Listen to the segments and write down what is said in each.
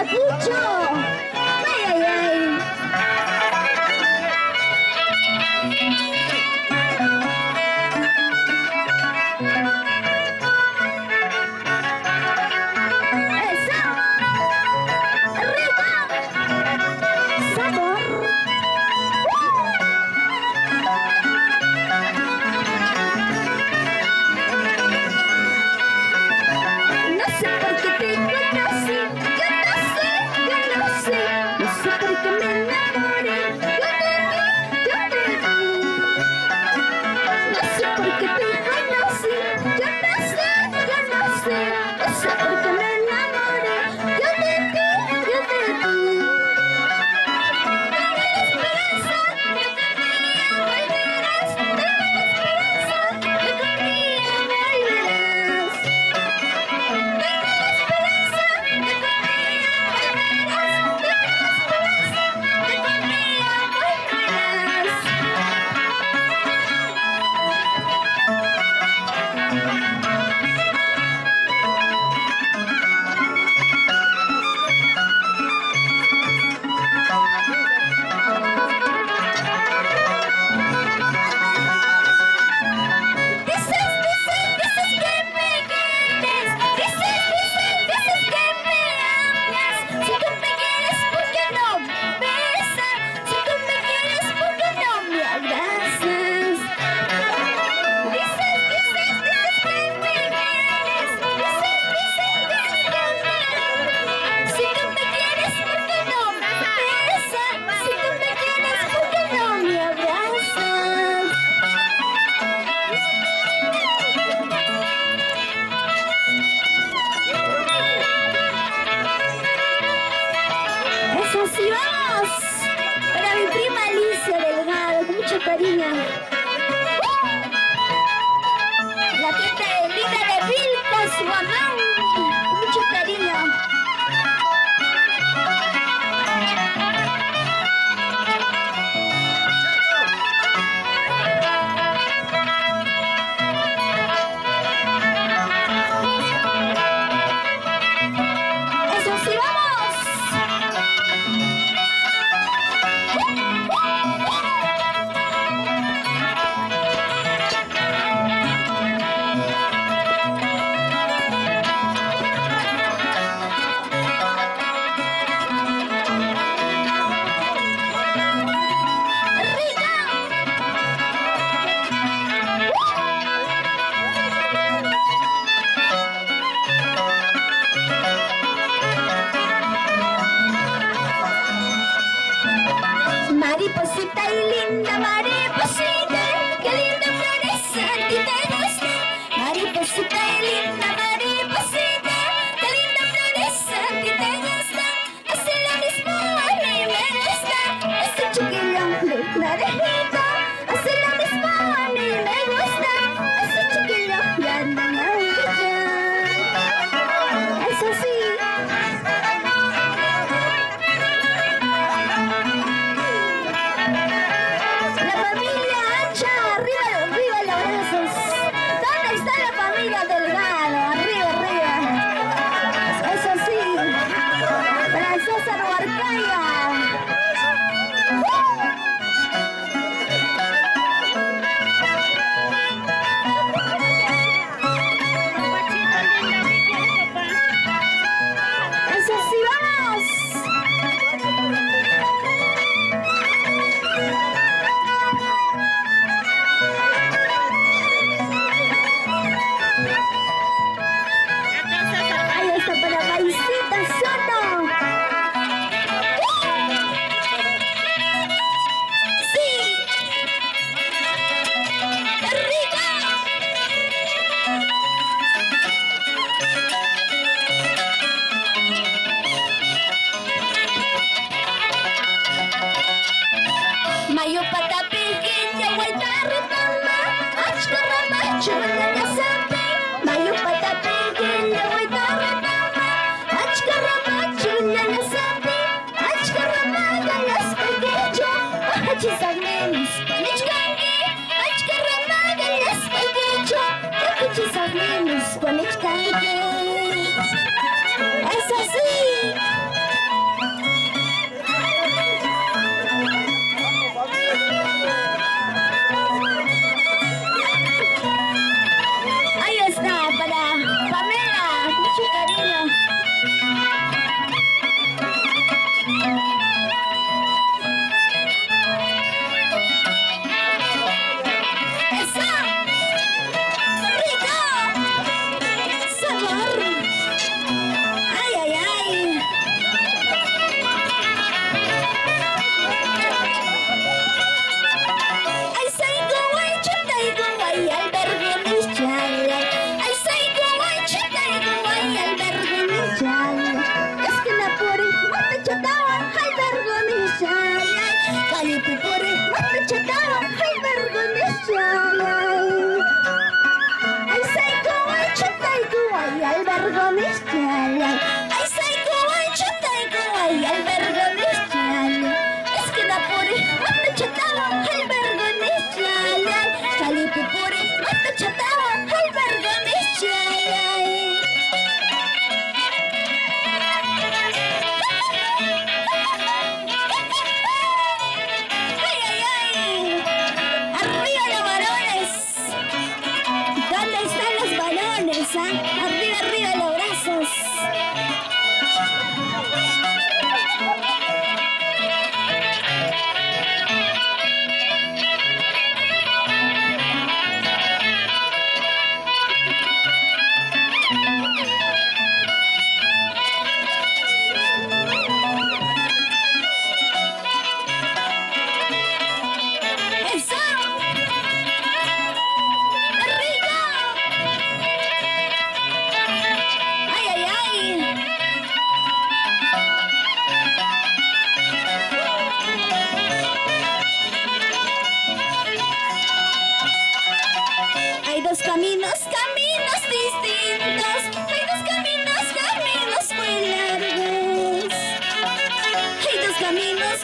Ayacucho. Ay, ay, ay. Eso. Rico. Sabor. No sé por qué te conocí, yo no sé, yo no sé, no sé por qué me enamoré, yo de ti. No sé por qué te conocí, yo no sé, yo no sé, no sé por qué me enamoré, yo de ti, yo de ti. Tengo la esperanza de que un día volverás, tengo la esperanza de que un día volverás. Eso sí, vamos. Para mi prima Alicia Delgado, con mucho cariño. La fiesta de Lina de Vilcas, Guamán, con mucho cariño. Eso sí, vamos. Mariposita y linda mariposita, qué linda florece, a ti te gusta. Mariposita y linda mariposita, qué linda florece, a ti te gusta. Hace lo mismo a mí me gusta, ese chiquillo de naranja. Hace lo mismo a mí me gusta, ese chiquillo de naranja. Eso sí. La familia Ancha, arriba, arriba los brazos. ¿Dónde está la familia Delgado? Arriba, arriba. Eso sí. Para César Huarcaya. Eso sí, vamos. Ahí está para Maicita Soto. Sí. ¡Qué rico! Mayupata pikin ya waitari tama, achkara machuna ya sabi. Mayupata pikin ya waitari tama, achkara machuna ya sabi. Achkara magalas kagejo, achizag menis panichkangi. Achkara magalas kagejo, achizag menis panichkangi. Es así.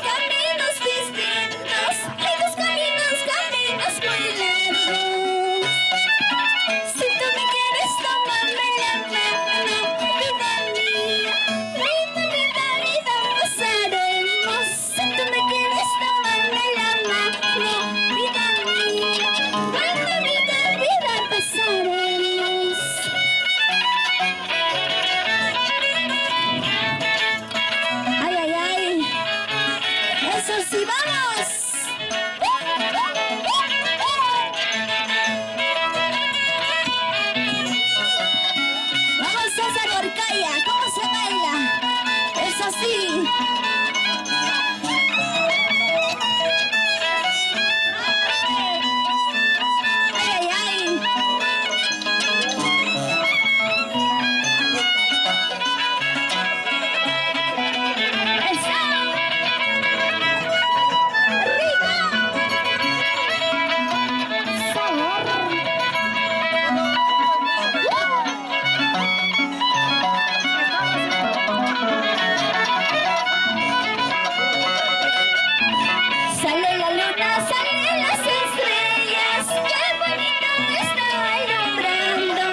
caminos distintos, hay dos caminos, caminos muy largos. Si tú me quieres, tómame la mano, vida mía, vida, vida, vida, pasaremos. Si tú me quieres, tómame la mano, vida mía, vida, vida, vida, pasaremos. Ay, ay, ay, eso sí, vamos. Vamos César Orcaya, ¿cómo se baila? Es así. Ay, ay, ay. ¡Eso! ¡Rico! ¡Sabor! Sale la luna, salen las estrellas, qué bonito está alumbrando.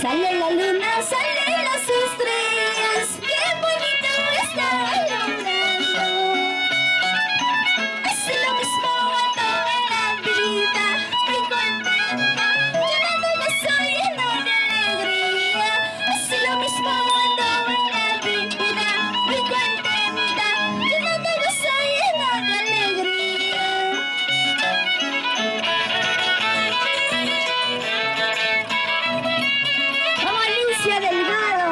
Sale la luna, salen las estrellas, qué bonito está alumbrando. Es lo mismo cuando en la vida, muy contenta, llena de gozo, llena de alegría. Es lo mismo cuando en la vida, muy contenta, llena de gozo, llena de alegría. Como Alicia Delgado,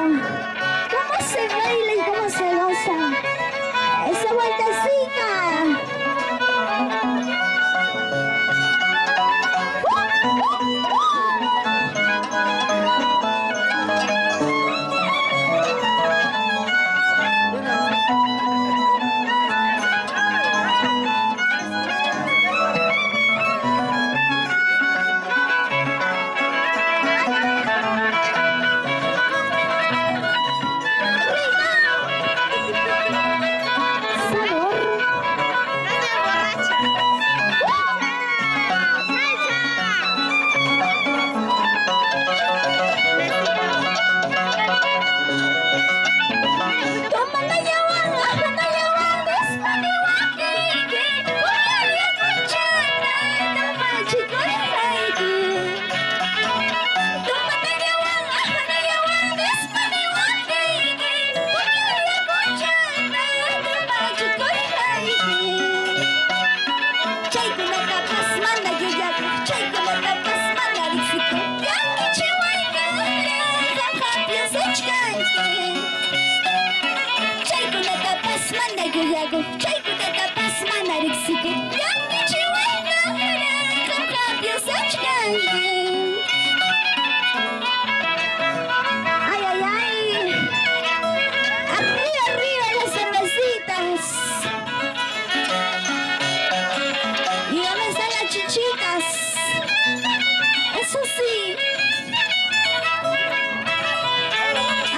cómo se baila y cómo se goza esa vueltecita. Ay, ay, ay. Arriba, arriba las cervecitas. ¿Y dónde están las chichitas? Eso sí.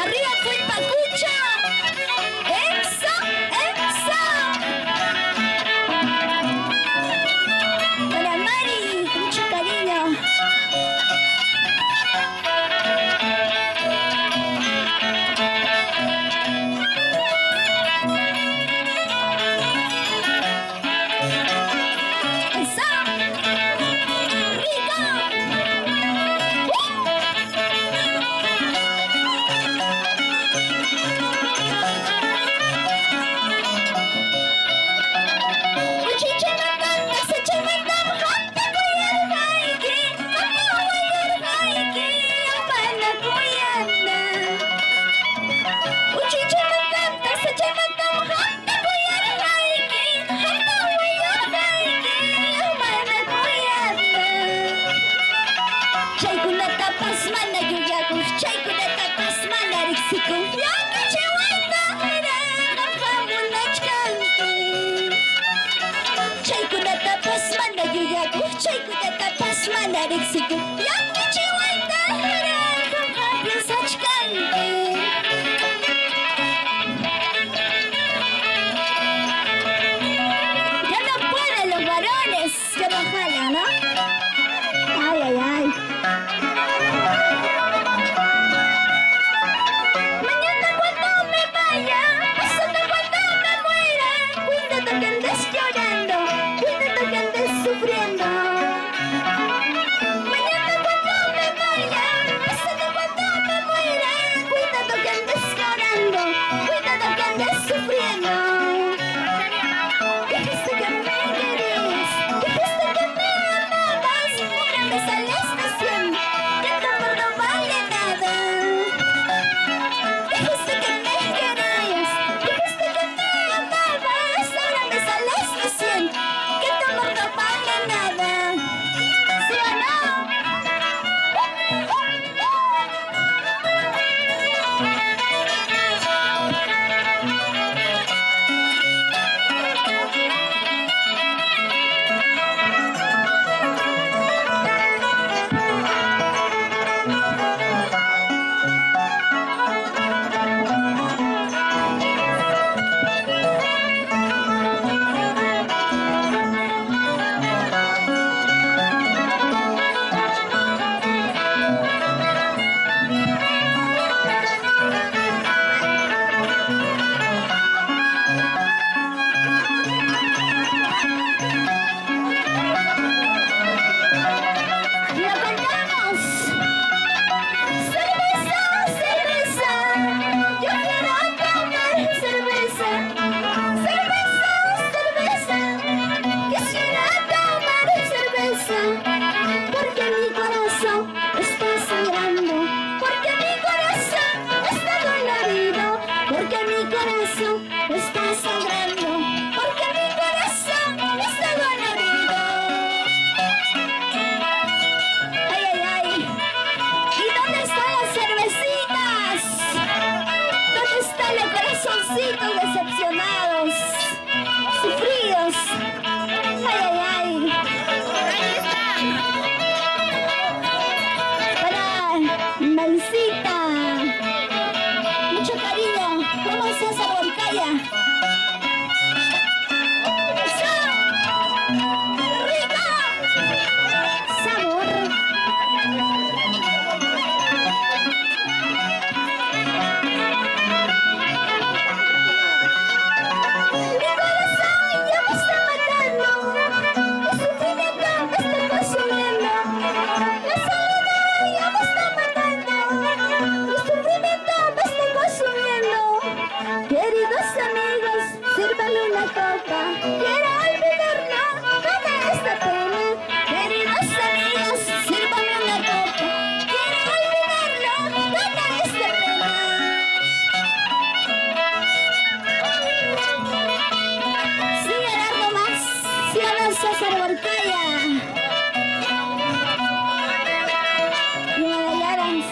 Arriba fue el pacucho. Eso, eso. Para Mari, mucho cariño. corazón está sangrando, porque mi corazón está dolorido. Ay, ay, ay. ¿Y dónde están las cervecitas? ¿Dónde están los corazoncitos decepcionados, sufridos? Ay, ay, ay. Ahí está. Para Maicita. Mucho cariño. Vamos a esa volcaya. ¡Eso! ¡Rico! ¡Sabor! Mi corazón ya me está matando, el sufrimiento me está consumiendo, la soledad ya me está matando, el sufrimiento me está consumiendo. Queridos amigos, sírvame una copa, quiero olvidarlo, toda esta pena. Queridos amigos, sírvame una copa, quiero olvidarlo, toda esta pena. Sí, Gerardo más, sí, Ana César Borcaya. Y Magallanes.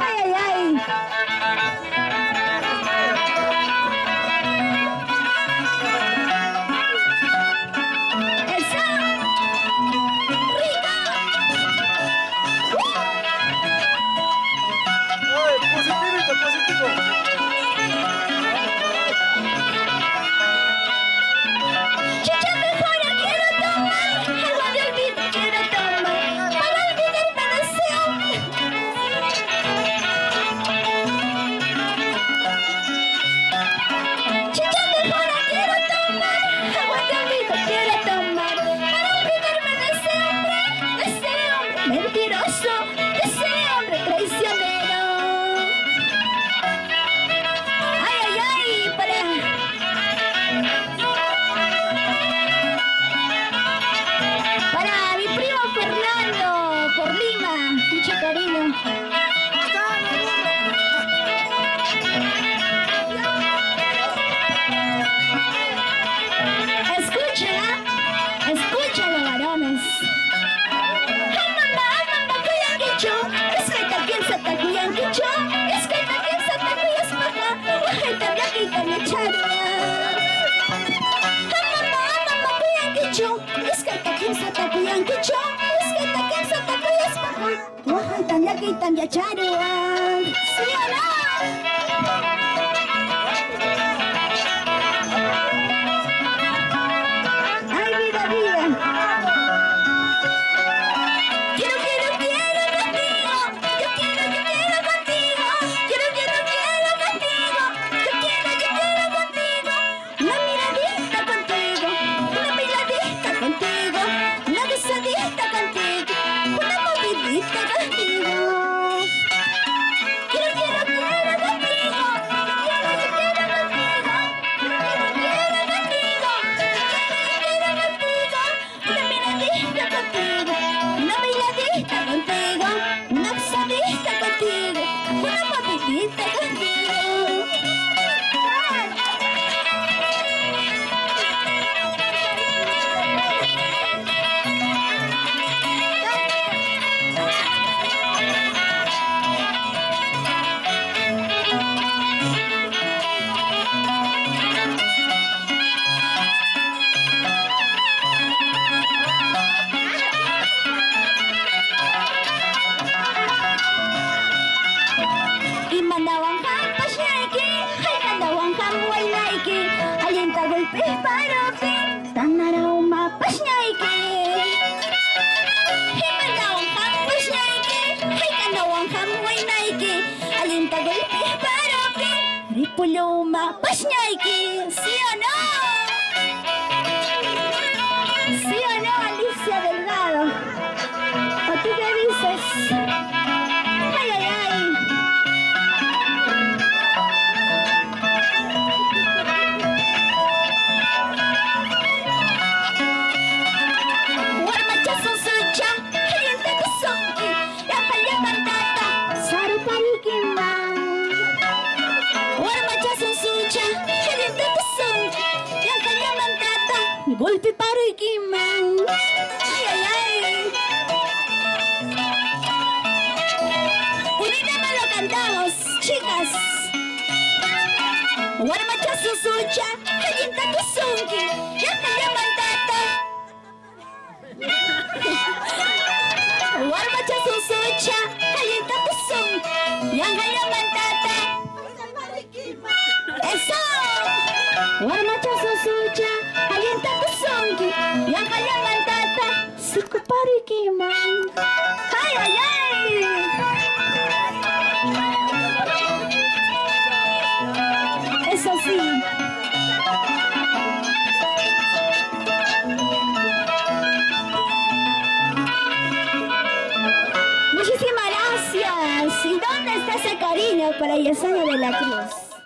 Ay, ay, ay. ¡Eso! ¡Rico! ¡Ay, positivito, positivo! Chicha mejora quiero tomar, agua de olvido quiero tomar, para olvidarme de ese hombre. Chicha mejora quiero tomar, agua de olvido quiero tomar, para olvidarme de ese hombre mentiroso, de ese hombre traicionero. Ay, ay, ay, para mi primo Fernando, por Lima, mucho cariño. Escuchen, ¿ah? Escuchen los varones. Ay, mamá, cuyanquicho, es que también se te cuyanquicho, es que también se te cuyas paja, ay, también aquí también charla. Mamá, cuyanquicho, es que también se te cuyanquicho, es que también se te cuyas paja, ay, también aquí también charla. ¿Sí o no? Ay, vida, vida. Quiero contigo. Yo quiero contigo. Quiero contigo. Yo quiero contigo. Una miradita contigo. Una miradita contigo. Una besadita contigo. Una movidita contigo. Quiero contigo. Puluma, Pashñaiki, ¿sí o no? ¿Sí o no, Alicia Delgado? ¿O tú qué dices? Ay, ay, ay. Guarmachazo sucha, alienta que sonki, golpe para el quemón. Ay, ay, ay. Unida más lo cantamos, chicas. Warmacha susucha, hayinta kusunki, yakaya mantata. Warmacha susucha, hayinta kusunki, yakaya mantata. Eso. Warmacha susucha, hayinta kusunki, yakaya mantata. Sikupari kiman. Ay, ay, ay. Eso sí. Muchísimas gracias. ¿Y dónde está ese cariño para Yesenia de la Cruz?